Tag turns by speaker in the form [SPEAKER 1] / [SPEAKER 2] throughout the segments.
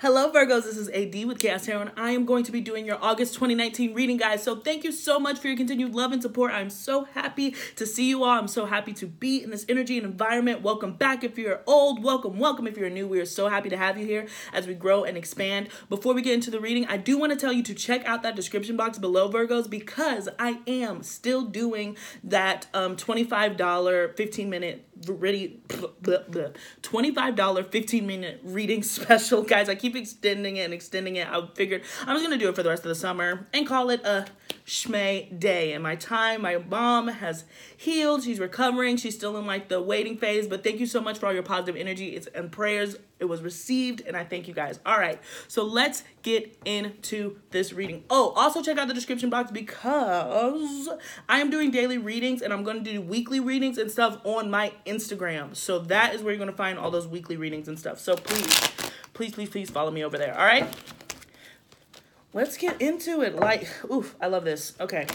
[SPEAKER 1] Hello Virgos, this is AD with Chaos Tarot, and I am going to be doing your August 2019 reading, guys. So thank you so much for your continued love and support. I'm so happy to see you all. I'm so happy to be in this energy and environment. Welcome back if you're old. Welcome if you're new. We are so happy to have you here as we grow and expand. Before we get into the reading, I do want to tell you to check out that description box below, Virgos, because I am still doing that $25 15-minute ready $25 15-minute reading special, guys. I keep extending it. I figured I was gonna do it for the rest of the summer and call it a schmay day. And my mom has healed. She's recovering. She's still in like the waiting phase, but thank you so much for all your positive energy and prayers. It was received, and I thank you guys. All right, so let's get into this reading. Oh, also check out the description box because I am doing daily readings, and I'm going to do weekly readings and stuff on my Instagram. So that is where you're going to find all those weekly readings and stuff. So please follow me over there. All right, let's get into it. Like, oof, I love this. Okay.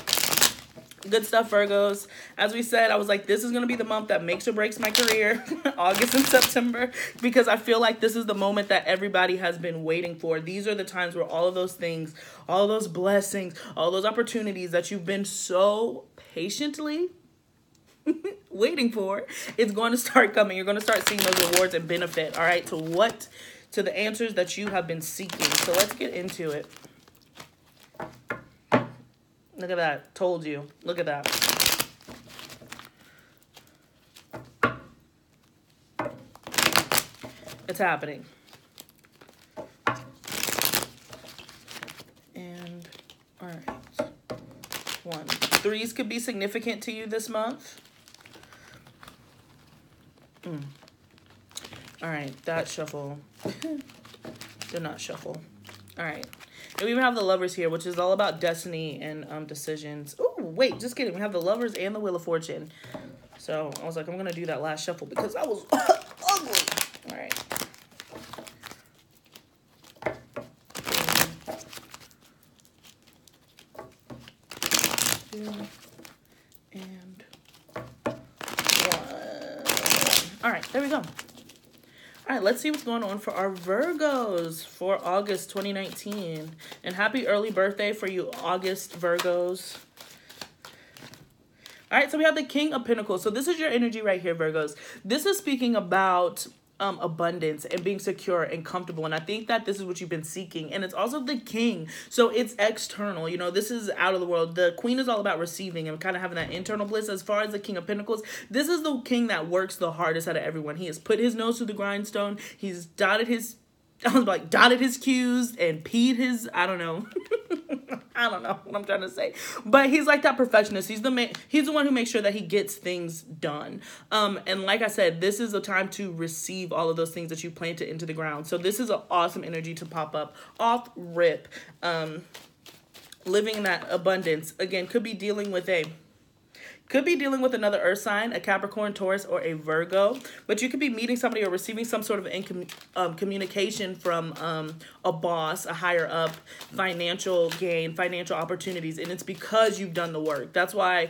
[SPEAKER 1] Good stuff, Virgos. As we said, I was like, this is going to be the month that makes or breaks my career, August and September, because I feel like this is the moment that everybody has been waiting for. These are the times where all of those things, all those blessings, all those opportunities that you've been so patiently waiting for, it's going to start coming. You're going to start seeing those rewards and benefit, all right, to the answers that you have been seeking. So let's get into it. Look at that. Told you. Look at that. It's happening. And, all right. 3s could be significant to you this month. All right. That shuffle did not shuffle. All right. And we even have the Lovers here, which is all about destiny and decisions. Oh, wait, just kidding. We have the Lovers and the Wheel of Fortune. So I was like, I'm going to do that last shuffle because I was ugly. All right. And 1. All right, there we go. All right, let's see what's going on for our Virgos for August 2019. And happy early birthday for you August Virgos. All right, so we have the King of Pinnacles. So this is your energy right here, Virgos. This is speaking about abundance and being secure and comfortable, and I think that this is what you've been seeking. And it's also the King, so it's external, you know, this is out of the world. The Queen is all about receiving and kind of having that internal bliss. As far as the King of Pentacles, this is the king that works the hardest out of everyone. He has put his nose to the grindstone. He's dotted his Q's and peed his, I don't know what I'm trying to say, but he's like that perfectionist. He's the one who makes sure that he gets things done. And like I said, this is a time to receive all of those things that you planted into the ground. So this is an awesome energy to pop up off rip. Living in that abundance, again, could be dealing with another earth sign, a Capricorn, Taurus, or a Virgo. But you could be meeting somebody or receiving some sort of communication from a boss, a higher up, financial gain, financial opportunities. And it's because you've done the work. That's why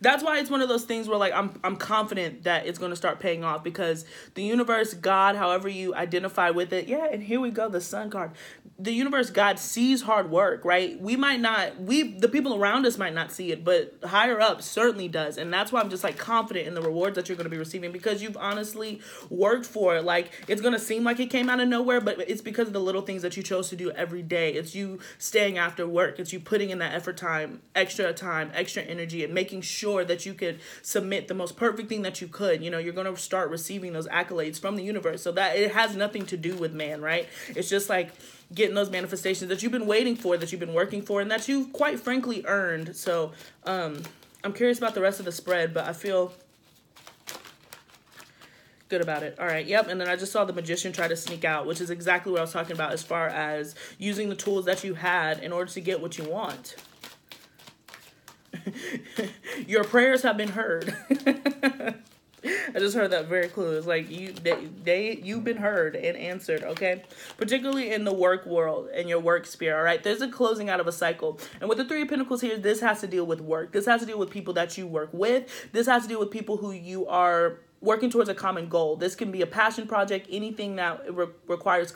[SPEAKER 1] it's one of those things where, like, I'm confident that it's going to start paying off, because the universe, God, however you identify with it. Yeah, and here we go, the Sun card. The universe, God, sees hard work, right? The people around us might not see it, but higher up certainly does. And that's why I'm just like confident in the rewards that you're going to be receiving, because you've honestly worked for it. Like, it's going to seem like it came out of nowhere, but it's because of the little things that you chose to do every day. It's you staying after work. It's you putting in that time, extra energy, and making sure that you could submit the most perfect thing that you could. You know, you're going to start receiving those accolades from the universe. So that it has nothing to do with man, right? It's just like getting those manifestations that you've been waiting for, that you've been working for, and that you've quite frankly earned. So I'm curious about the rest of the spread, but I feel good about it. All right, yep. And then I just saw the Magician try to sneak out, which is exactly what I was talking about as far as using the tools that you had in order to get what you want. Your prayers have been heard. I just heard that very clearly. It's like you've been heard and answered, okay? Particularly in the work world and your work sphere, all right? There's a closing out of a cycle. And with the 3 of Pentacles here, this has to deal with work. This has to deal with people that you work with. This has to deal with people who you are working towards a common goal. This can be a passion project, anything that requires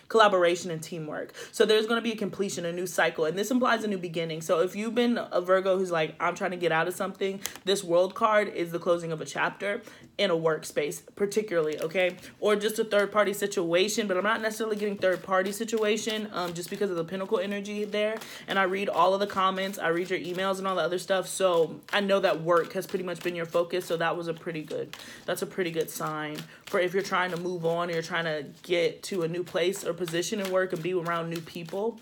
[SPEAKER 1] collaboration and teamwork. So there's going to be a completion, a new cycle, and this implies a new beginning. So if you've been a Virgo who's like, I'm trying to get out of something, this World card is the closing of a chapter in a workspace, particularly, okay? Or just a third-party situation, but I'm not necessarily getting third-party situation just because of the Pinnacle energy there. And I read all of the comments, I read your emails and all the other stuff, so I know that work has pretty much been your focus, so that's a pretty good sign for if you're trying to move on or you're trying to get to a new place or position in work and be around new people.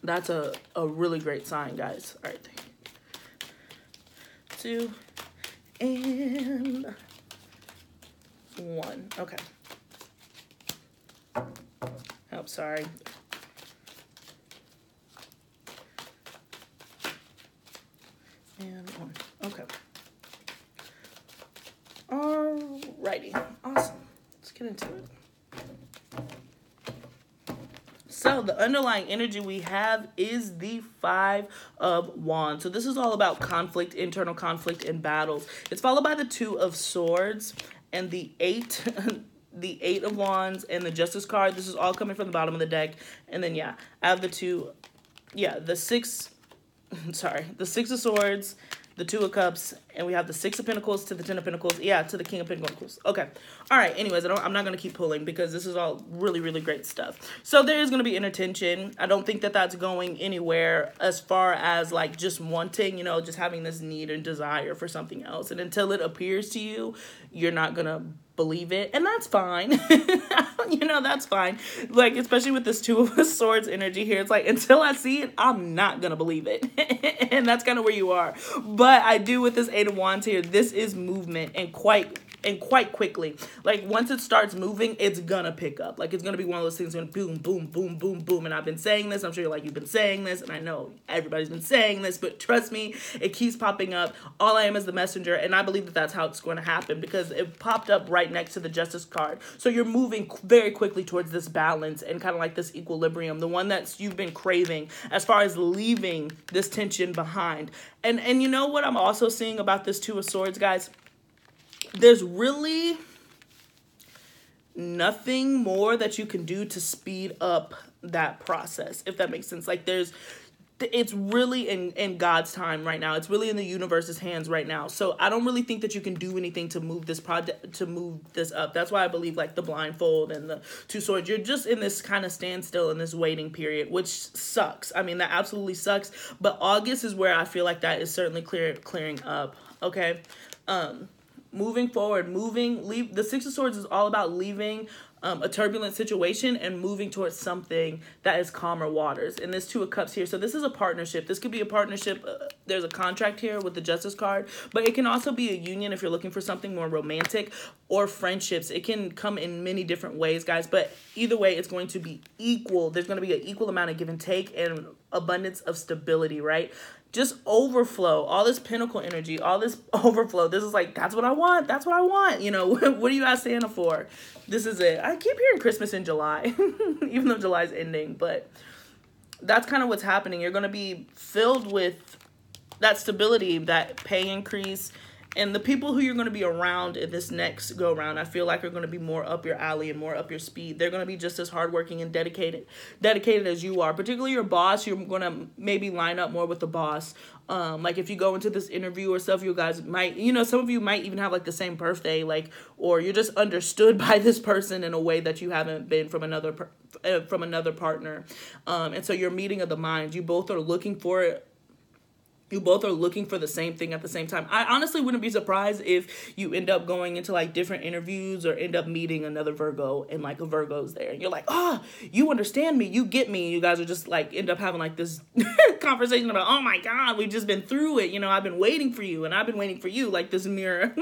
[SPEAKER 1] That's a really great sign, guys. All right, 2 and 1. Okay. Oh, sorry. And 1. Okay. Alrighty. Awesome. Let's get into it. So the underlying energy we have is the 5 of Wands. So this is all about conflict, internal conflict, and battles. It's followed by the 2 of Swords and the 8, the 8 of Wands and the Justice card. This is all coming from the bottom of the deck. And then, yeah, I have the 6, the 6 of Swords, the 2 of Cups, and we have the 6 of Pentacles to the 10 of Pentacles. Yeah, to the King of Pentacles. Okay. All right. Anyways, I'm not going to keep pulling because this is all really, really great stuff. So there is going to be inner tension. I don't think that that's going anywhere as far as like just wanting, just having this need and desire for something else. And until it appears to you, you're not going to believe it, and that's fine. That's fine. Like, especially with this 2 of Swords energy here, it's like, until I see it, I'm not gonna believe it. And that's kind of where you are. But I do with this 8 of Wands here, this is movement, and quite quickly. Like, once it starts moving, it's gonna pick up. Like, it's gonna be one of those things going boom, boom, boom, boom, boom. And I've been saying this. I'm sure you're like, you've been saying this, and I know everybody's been saying this, but trust me, it keeps popping up. All I am is the messenger, and I believe that that's how it's going to happen because it popped up right next to the Justice card. So you're moving very quickly towards this balance and kind of like this equilibrium, the one that you've been craving as far as leaving this tension behind. And you know what I'm also seeing about this 2 of Swords, guys? There's really nothing more that you can do to speed up that process, if that makes sense. Like, it's really in God's time right now. It's really in the universe's hands right now. So I don't really think that you can do anything to move this project, to move this up. That's why I believe like the blindfold and the 2 swords, you're just in this kind of standstill in this waiting period, which sucks. I mean, that absolutely sucks. But August is where I feel like that is certainly clearing up. Okay. Moving forward, the 6 of Swords is all about leaving a turbulent situation and moving towards something that is calmer waters. And this 2 of Cups here. So this is a partnership. This could be a partnership. There's a contract here with the Justice card, but it can also be a union if you're looking for something more romantic, or friendships. It can come in many different ways, guys, but either way, it's going to be equal. There's going to be an equal amount of give and take and abundance of stability, right? Just overflow, all this Pinnacle energy, all this overflow. This is like, that's what I want. That's what I want. What are you guys Santa for? This is it. I keep hearing Christmas in July, even though July's ending, but that's kind of what's happening. You're going to be filled with that stability, that pay increase, and the people who you're going to be around in this next go round, I feel like are going to be more up your alley and more up your speed. They're going to be just as hardworking and dedicated as you are. Particularly your boss, you're going to maybe line up more with the boss. Like if you go into this interview or stuff, you guys might, some of you might even have like the same birthday, like, or you're just understood by this person in a way that you haven't been from another partner. And so you're meeting of the minds. You both are looking for it. You both are looking for the same thing at the same time. I honestly wouldn't be surprised if you end up going into like different interviews or end up meeting another Virgo and like a Virgo's there. And you're like, oh, you understand me. You get me. You guys are just like end up having like this conversation about, oh my God, we've just been through it. I've been waiting for you and I've been waiting for you. Like this mirror,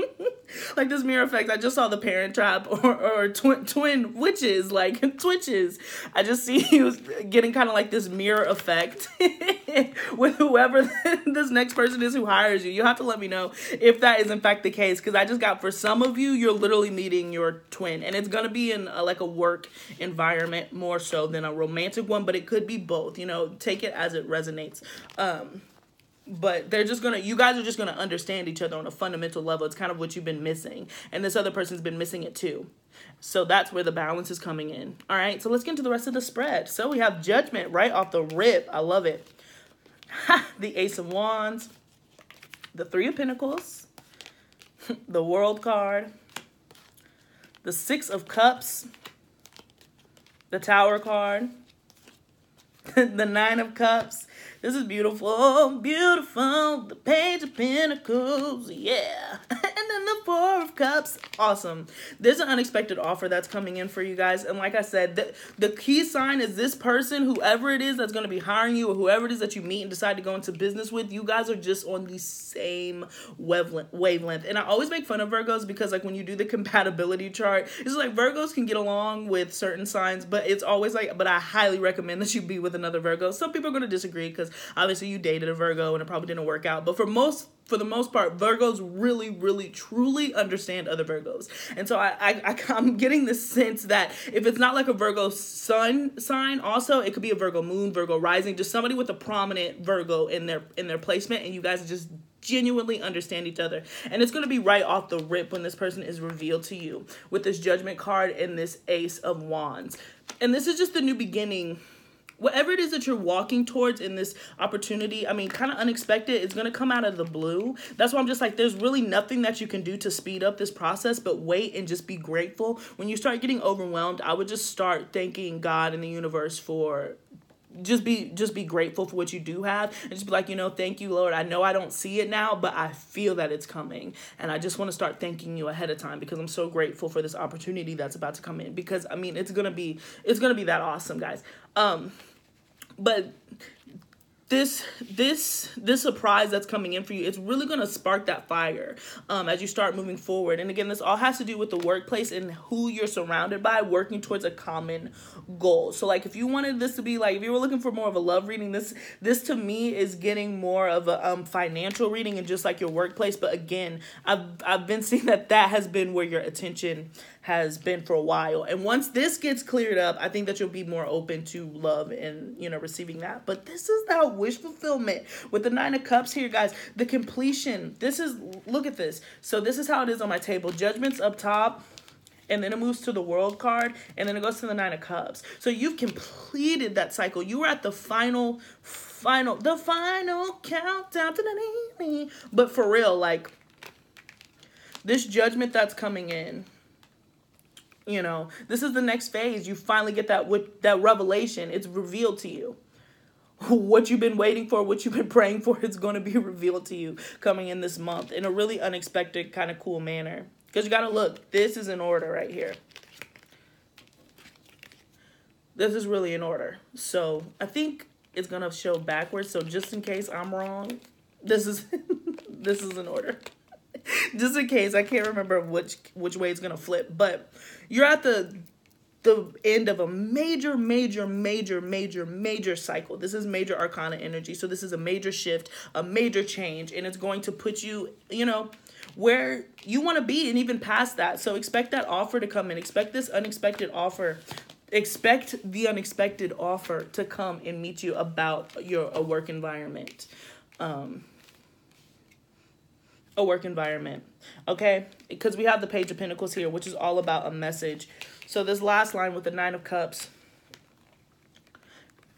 [SPEAKER 1] like this mirror effect. I just saw the Parent Trap or twin witches, like twitches. I just see you getting kind of like this mirror effect with whoever this next person is who hires you. You have to let me know if that is in fact the case, because I just got, for some of you, you're literally meeting your twin, and it's going to be in like a work environment more so than a romantic one, but it could be both. Take it as it resonates. But they're just gonna, you guys are just gonna understand each other on a fundamental level. It's kind of what you've been missing, and this other person's been missing it too. So that's where the balance is coming in. All right, so let's get into the rest of the spread. So we have Judgment right off the rip. I love it. The Ace of Wands, the Three of Pentacles, the World card, the Six of Cups, the Tower card, the Nine of Cups. This is beautiful, beautiful. The Page of Pinnacles, yeah. And then the Four of Cups, awesome. There's an unexpected offer that's coming in for you guys. And like I said, the key sign is this person, whoever it is that's going to be hiring you, or whoever it is that you meet and decide to go into business with, you guys are just on the same wavelength. And I always make fun of Virgos because like when you do the compatibility chart, it's like Virgos can get along with certain signs, but it's always like, but I highly recommend that you be with another Virgo. Some people are going to disagree because obviously you dated a Virgo and it probably didn't work out. But for the most part, Virgos really, really, truly understand other Virgos. And so I'm getting this sense that if it's not like a Virgo sun sign, also it could be a Virgo moon, Virgo rising, just somebody with a prominent Virgo in their placement, and you guys just genuinely understand each other. And it's going to be right off the rip when this person is revealed to you with this Judgment card and this Ace of Wands. And this is just the new beginning. Whatever it is that you're walking towards in this opportunity, I mean, kind of unexpected, it's going to come out of the blue. That's why I'm just like, there's really nothing that you can do to speed up this process, but wait and just be grateful. When you start getting overwhelmed, I would just start thanking God and the universe for just be grateful for what you do have, and just be like, you know, thank you, Lord. I know I don't see it now, but I feel that it's coming, and I just want to start thanking you ahead of time because I'm so grateful for this opportunity that's about to come in, because I mean, it's gonna be that awesome, guys. But this surprise that's coming in for you, it's really going to spark that fire as you start moving forward. And again, this all has to do with the workplace and who you're surrounded by, working towards a common goal. So like if you wanted this to be like, if you were looking for more of a love reading, this to me is getting more of a financial reading and just like your workplace. But again, I've been seeing that has been where your attention has been for a while. And once this gets cleared up, I think that you'll be more open to love and, you know, receiving that. But this is that wish fulfillment with the Nine of Cups here, guys. The completion. Look at this. So this is how it is on my table. Judgment's up top, and then it moves to the World card, and then it goes to the Nine of Cups. So you've completed that cycle. You were at the final countdown to the evening. But for real, like, this Judgment that's coming in, you know, this is the next phase. You finally get that revelation. It's revealed to you. What you've been waiting for, what you've been praying for, is going to be revealed to you coming in this month in a really unexpected, kind of cool manner. Because you got to look, this is in order right here. This is really in order. So I think it's going to show backwards. So just in case I'm wrong, this is in order. Just in case, I can't remember which way it's gonna flip, but you're at the end of a major cycle. This is major arcana energy, so this is a major shift, a major change, and it's going to put you, you know, where you want to be and even past that. So expect that offer to come in. Expect this unexpected offer. Expect the unexpected offer to come and meet you about a work environment. Okay, because we have the Page of Pentacles here, which is all about a message. So this last line with the Nine of Cups,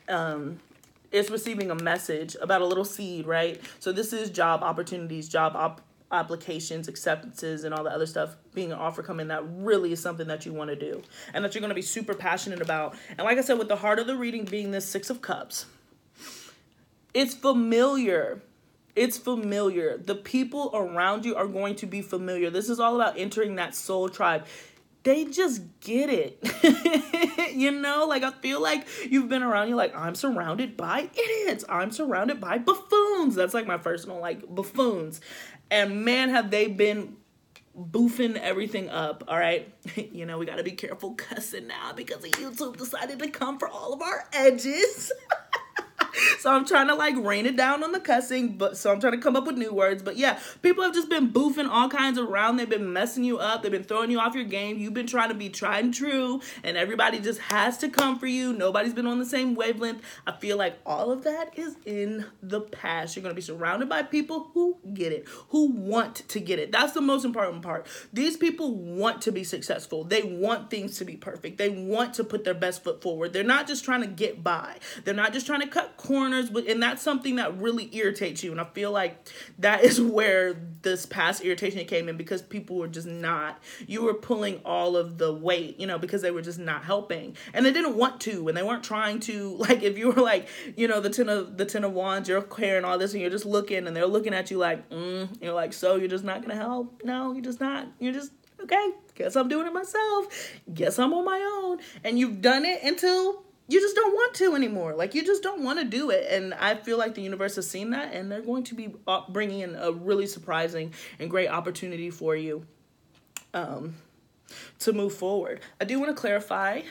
[SPEAKER 1] it's receiving a message about a little seed, right? So this is job opportunities, applications, acceptances, and all the other stuff, being an offer coming that really is something that you want to do and that you're going to be super passionate about. And like I said, with the heart of the reading being this Six of Cups, it's familiar. It's familiar. The people around you are going to be familiar. This is all about entering that soul tribe. They just get it. You know, like I feel like you've been around, you're like, I'm surrounded by idiots. I'm surrounded by buffoons. That's like my personal, like, buffoons. And man, have they been boofing everything up, all right? You know, we got to be careful cussing now because YouTube decided to come for all of our edges. So I'm trying to like rein it down on the cussing, but so I'm trying to come up with new words. But yeah, people have just been boofing all kinds around. They've been messing you up. They've been throwing you off your game. You've been trying to be tried and true, and everybody just has to come for you. Nobody's been on the same wavelength. I feel like all of that is in the past. You're going to be surrounded by people who get it, who want to get it. That's the most important part. These people want to be successful. They want things to be perfect. They want to put their best foot forward. They're not just trying to get by. They're not just trying to cut corners, and that's something that really irritates you. And I feel like that is where this past irritation came in, because people were just not, you were pulling all of the weight, you know, because they were just not helping, and they didn't want to, and they weren't trying to. Like, if you were like, you know, the ten of wands, you're carrying all this and you're just looking, and they're looking at you like, you're like, so you're just not gonna help? No, you're just not. You're just, okay, guess I'm doing it myself. Guess I'm on my own. And you've done it until you just don't want to anymore. Like, you just don't want to do it. And I feel like the universe has seen that, and they're going to be bringing in a really surprising and great opportunity for you to move forward. I do want to clarify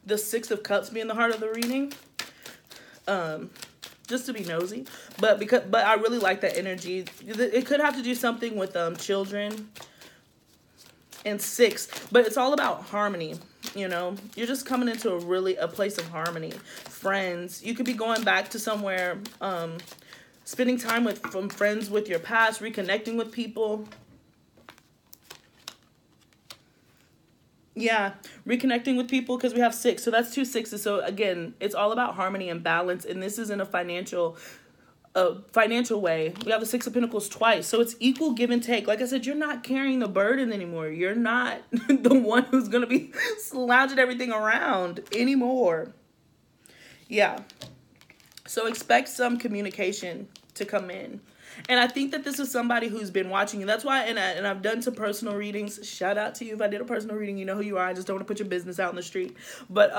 [SPEAKER 1] the Six of Cups being the heart of the reading, just to be nosy, but I really like that energy. It could have to do something with children. And 6, but it's all about harmony. You know, you're just coming into a place of harmony. Friends, you could be going back to somewhere, spending time with friends with your past, reconnecting with people. Yeah, reconnecting with people, because we have 6, so that's 2 6s. So again, it's all about harmony and balance, and this is in a financial way. We have the 6 of Pentacles twice, so it's equal give and take. Like I said, you're not carrying the burden anymore. You're not the one who's gonna be slouching everything around anymore. Yeah, so expect some communication to come in. And I think that this is somebody who's been watching you. That's why, and I've done some personal readings. Shout out to you if I did a personal reading. You know who you are. I just don't want to put your business out in the street. But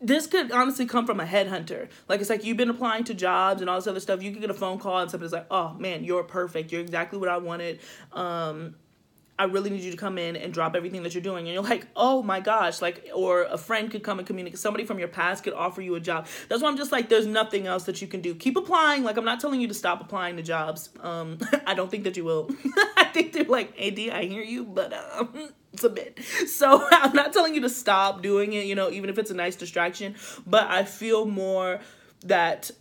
[SPEAKER 1] this could honestly come from a headhunter. Like, it's like you've been applying to jobs and all this other stuff. You could get a phone call and somebody's like, oh man, you're perfect. You're exactly what I wanted. I really need you to come in and drop everything that you're doing. And you're like, oh my gosh. Like, or a friend could come and communicate. Somebody from your past could offer you a job. That's why I'm just like, there's nothing else that you can do. Keep applying. Like, I'm not telling you to stop applying to jobs. I don't think that you will. I think they're like, AD, I hear you, but it's a bit. So I'm not telling you to stop doing it, you know, even if it's a nice distraction. But I feel more that,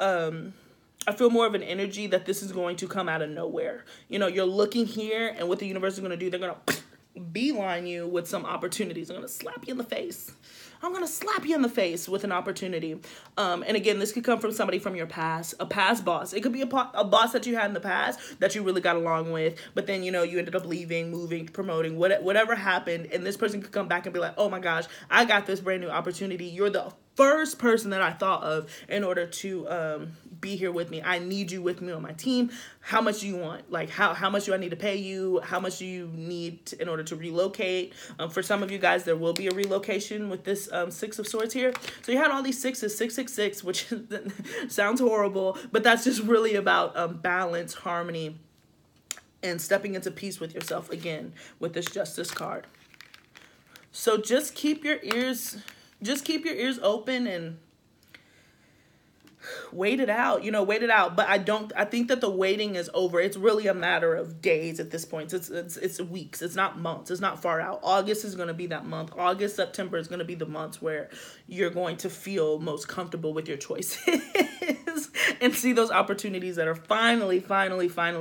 [SPEAKER 1] I feel more of an energy that this is going to come out of nowhere. You know, you're looking here, and what the universe is going to do, they're going to beeline you with some opportunities. I'm going to slap you in the face. I'm going to slap you in the face with an opportunity. And again, this could come from somebody from your past, a past boss. It could be a boss that you had in the past that you really got along with, but then, you know, you ended up leaving, moving, promoting, whatever happened. And this person could come back and be like, oh my gosh, I got this brand new opportunity. You're the first person that I thought of in order to be here with me. I need you with me on my team. How much do you want? Like, how much do I need to pay you? How much do you need in order to relocate? For some of you guys, there will be a relocation with this 6 of Swords here. So you had all these 6s, 666, which sounds horrible, but that's just really about balance, harmony, and stepping into peace with yourself again with this Justice card. So just keep your ears open and wait it out, you know, wait it out. But I think that the waiting is over. It's really a matter of days at this point. It's weeks. It's not months. It's not far out. August is going to be that month. August, September is going to be the months where you're going to feel most comfortable with your choices and see those opportunities that are finally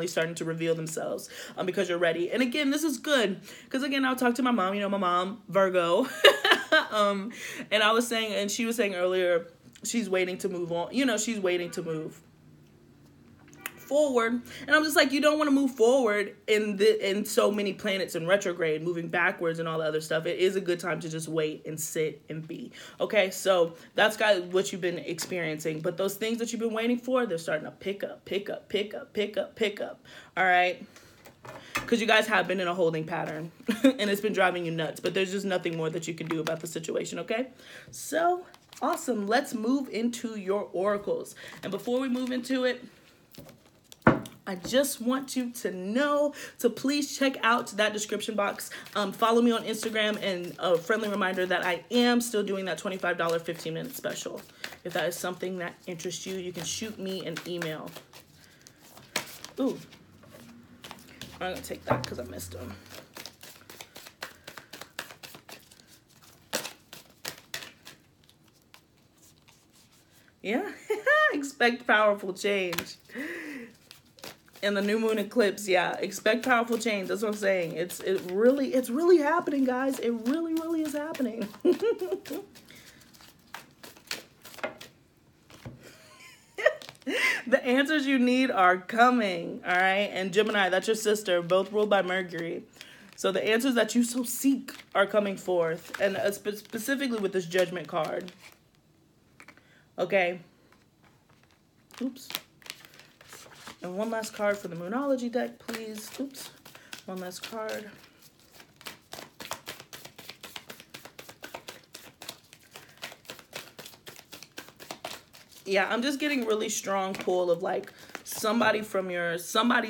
[SPEAKER 1] starting to reveal themselves because you're ready. And again, this is good because again, I'll talk to my mom, you know, my mom, Virgo. And I was saying, and she was saying earlier, she's waiting to move on. You know, she's waiting to move forward. And I'm just like, you don't want to move forward in so many planets in retrograde, moving backwards and all the other stuff. It is a good time to just wait and sit and be. Okay, so that's what you've been experiencing. But those things that you've been waiting for, they're starting to pick up. All right? Because you guys have been in a holding pattern and it's been driving you nuts. But there's just nothing more that you can do about the situation, okay? So, awesome. Let's move into your oracles. And before we move into it, I just want you to know to please check out that description box. Follow me on Instagram, and a friendly reminder that I am still doing that $25 15-minute special. If that is something that interests you, you can shoot me an email. Ooh. I'm going to take that because I missed them. Yeah. Expect powerful change. And the new moon eclipse, yeah, expect powerful change. That's what I'm saying. It's really happening, guys. It really is happening. The answers you need are coming, all right? And Gemini, that's your sister, both ruled by Mercury. So the answers that you so seek are coming forth, and specifically with this Judgment card. Okay. Oops. And one last card for the Moonology deck, please. Oops. One last card. Yeah, I'm just getting really strong pull of like somebody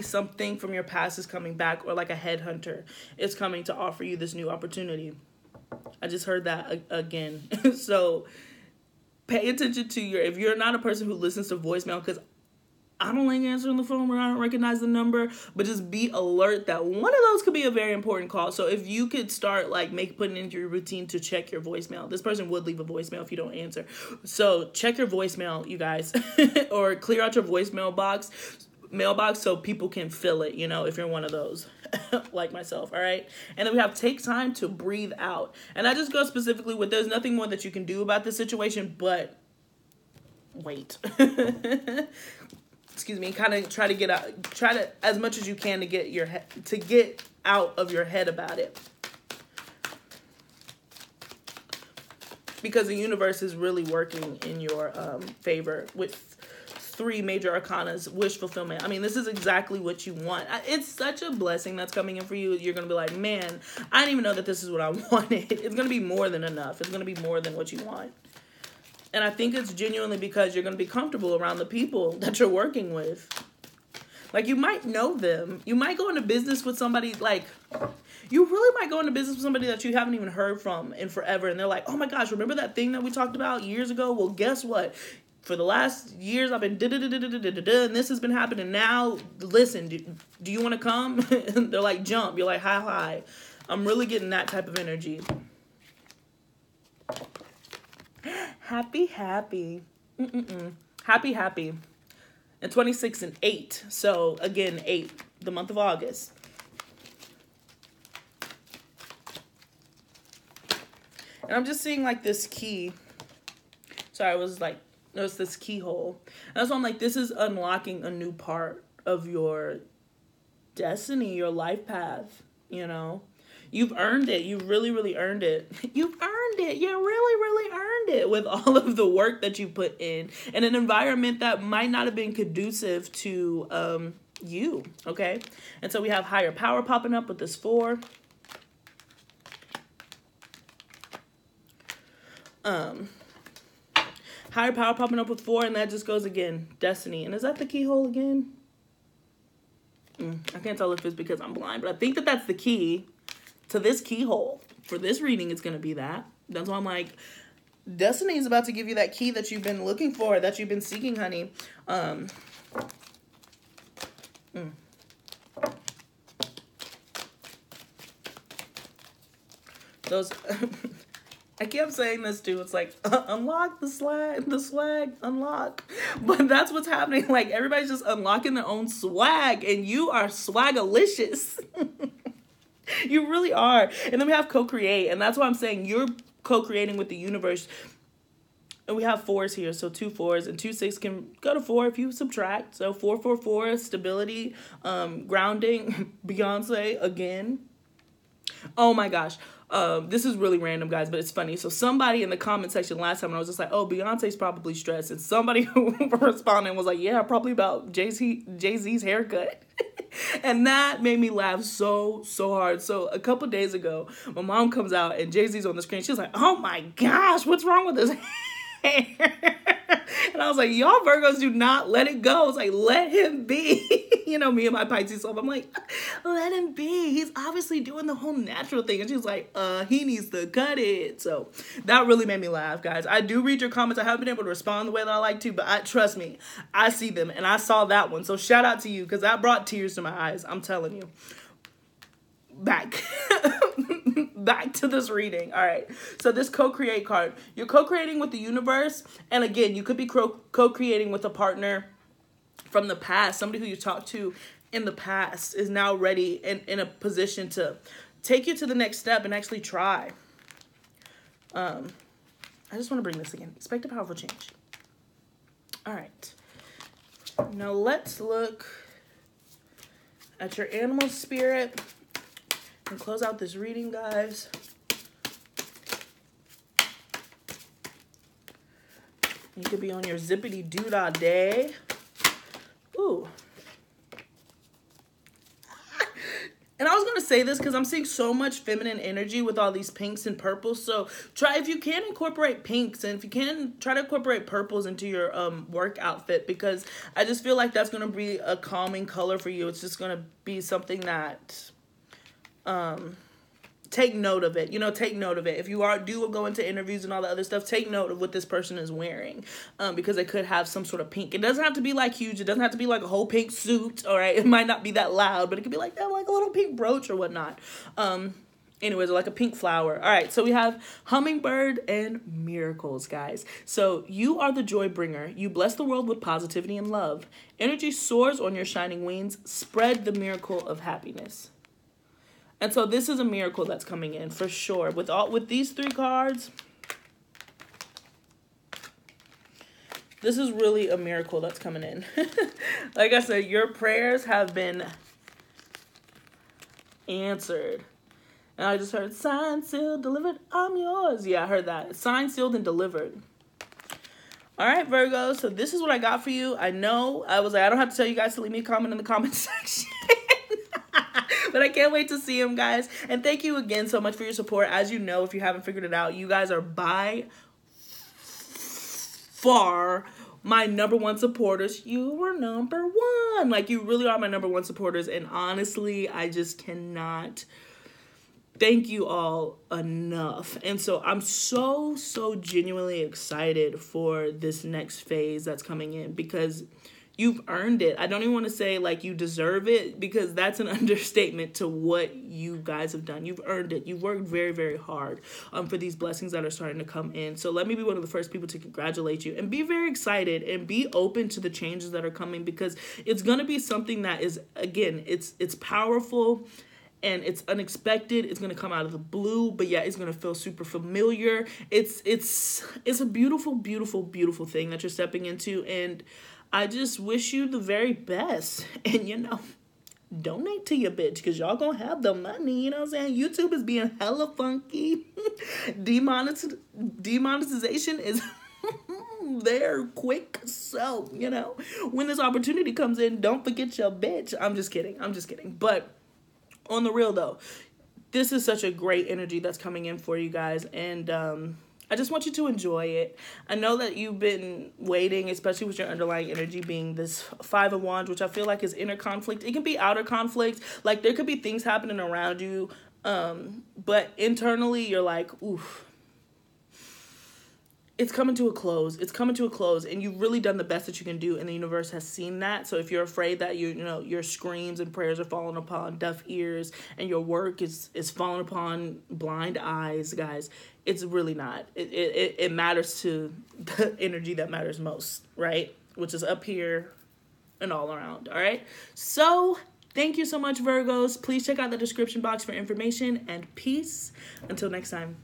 [SPEAKER 1] something from your past is coming back, or like a headhunter is coming to offer you this new opportunity. I just heard that again. So pay attention to if you're not a person who listens to voicemail, because I don't like answering the phone when I don't recognize the number, but just be alert that one of those could be a very important call. So if you could start like putting into your routine to check your voicemail. This person would leave a voicemail if you don't answer. So check your voicemail, you guys, or clear out your mailbox so people can fill it, if you're one of those like myself. All right. And then we have take time to breathe out. And I just go specifically with, there's nothing more that you can do about this situation, but wait. Excuse me, kind of try to as much as you can to get out of your head about it. Because the universe is really working in your favor with 3 major arcanas, wish fulfillment. I mean, this is exactly what you want. It's such a blessing that's coming in for you. You're going to be like, man, I didn't even know that this is what I wanted. It's going to be more than enough. It's going to be more than what you want. And I think it's genuinely because you're going to be comfortable around the people that you're working with. Like, you might know them. You might go into business with somebody, you really might go into business with somebody that you haven't even heard from in forever. And they're like, oh my gosh, remember that thing that we talked about years ago? Well, guess what? For the last years, I've been da-da-da-da-da-da-da, and this has been happening. Now, listen, do you want to come? They're like, jump. You're like, hi. I'm really getting that type of energy. Happy. Happy. And 26 and 8. So, again, 8. The month of August. And I'm just seeing, this key. Sorry, I was notice this keyhole. And that's why I'm like, this is unlocking a new part of your destiny, your life path, You've earned it. You've really earned it. You've earned it. You really earned it with all of the work that you put in an environment that might not have been conducive to you, okay? And so we have higher power popping up with this 4. Higher power popping up with 4, and that just goes again, destiny. And is that the keyhole again? I can't tell if it's because I'm blind, but I think that's the key to this keyhole. For this reading, it's going to be that. That's why I'm like, destiny is about to give you that key that you've been looking for, that you've been seeking, honey. Those... I kept saying this too. It's like, unlock the swag, unlock. But that's what's happening. Like, everybody's just unlocking their own swag, and you are swagalicious. You really are. And then we have co-create, and that's why I'm saying you're co-creating with the universe. And we have 4s here, so 2 4s, and 2 6 can go to 4 if you subtract. So 4 4 4, stability, grounding, Beyonce again. Oh my gosh. This is really random, guys, but it's funny. So somebody in the comment section last time, I was just like, oh, Beyonce's probably stressed. And somebody who responded was like, yeah, probably about Jay-Z's haircut. And that made me laugh so hard. So a couple days ago, my mom comes out and Jay-Z's on the screen. She's like, oh my gosh, what's wrong with his hair? And I was like, y'all Virgos do not let it go. I was like, let him be. You know, me and my Pisces self, I'm like, let him be. He's obviously doing the whole natural thing. And she's like, he needs to cut it. So that really made me laugh, guys. I do read your comments. I haven't been able to respond the way that I like to, but trust me, I see them. And I saw that one. So shout out to you, because that brought tears to my eyes. I'm telling you. Back to this reading. All right, so this co-create card, you're co-creating with the universe, and again, you could be co-creating with a partner from the past. Somebody who you talked to in the past is now ready and in a position to take you to the next step and actually try. I just want to bring this again. Expect a powerful change. All right, now let's look at your animal spirit and close out this reading, guys. You could be on your zippity doo-dah day. Ooh. And I was going to say this because I'm seeing so much feminine energy with all these pinks and purples. So try, if you can, incorporate pinks. And if you can, try to incorporate purples into your work outfit. Because I just feel like that's going to be a calming color for you. It's just going to be something that... take note of it. You know, take note of it. If you do go into interviews and all the other stuff, take note of what this person is wearing, because they could have some sort of pink. It doesn't have to be like huge. It doesn't have to be like a whole pink suit. All right, it might not be that loud, but it could be like that, like a little pink brooch or whatnot. Anyways, like a pink flower. All right, so we have hummingbird and miracles, guys. So you are the joy bringer. You bless the world with positivity and love. Energy soars on your shining wings. Spread the miracle of happiness. And so this is a miracle that's coming in for sure. With these three cards, this is really a miracle that's coming in. Like I said, your prayers have been answered. And I just heard signed, sealed, delivered, I'm yours. Yeah, I heard that. Signed, sealed, and delivered. All right, Virgo. So this is what I got for you. I know I was like, I don't have to tell you guys to leave me a comment in the comment section. But I can't wait to see them, guys. And thank you again so much for your support. As you know, if you haven't figured it out, you guys are by far my #1 supporters. You were #1. Like, you really are my #1 supporters. And honestly, I just cannot thank you all enough. And so I'm so genuinely excited for this next phase that's coming in, because you've earned it. I don't even want to say like you deserve it, because that's an understatement to what you guys have done. You've earned it. You've worked very, very hard for these blessings that are starting to come in. So let me be one of the first people to congratulate you, and be very excited and be open to the changes that are coming, because it's going to be something that is, again, it's powerful. And it's unexpected. It's going to come out of the blue, but yeah, it's going to feel super familiar. It's a beautiful, beautiful, beautiful thing that you're stepping into. And I just wish you the very best. And, you know, donate to your bitch, because y'all going to have the money. You know what I'm saying? YouTube is being hella funky. Demonetization is there quick. So, you know, when this opportunity comes in, don't forget your bitch. I'm just kidding. But on the real though, this is such a great energy that's coming in for you guys, and I just want you to enjoy it. I know that you've been waiting, especially with your underlying energy being this 5 of Wands, which I feel like is inner conflict. It can be outer conflict, like there could be things happening around you, but internally you're like, oof, it's coming to a close. It's coming to a close, and you've really done the best that you can do, and the universe has seen that. So if you're afraid that you know your screams and prayers are falling upon deaf ears, and your work is falling upon blind eyes, guys, it's really not. It matters to the energy that matters most, right? Which is up here and all around. All right. So thank you so much, Virgos. Please check out the description box for information, and peace until next time.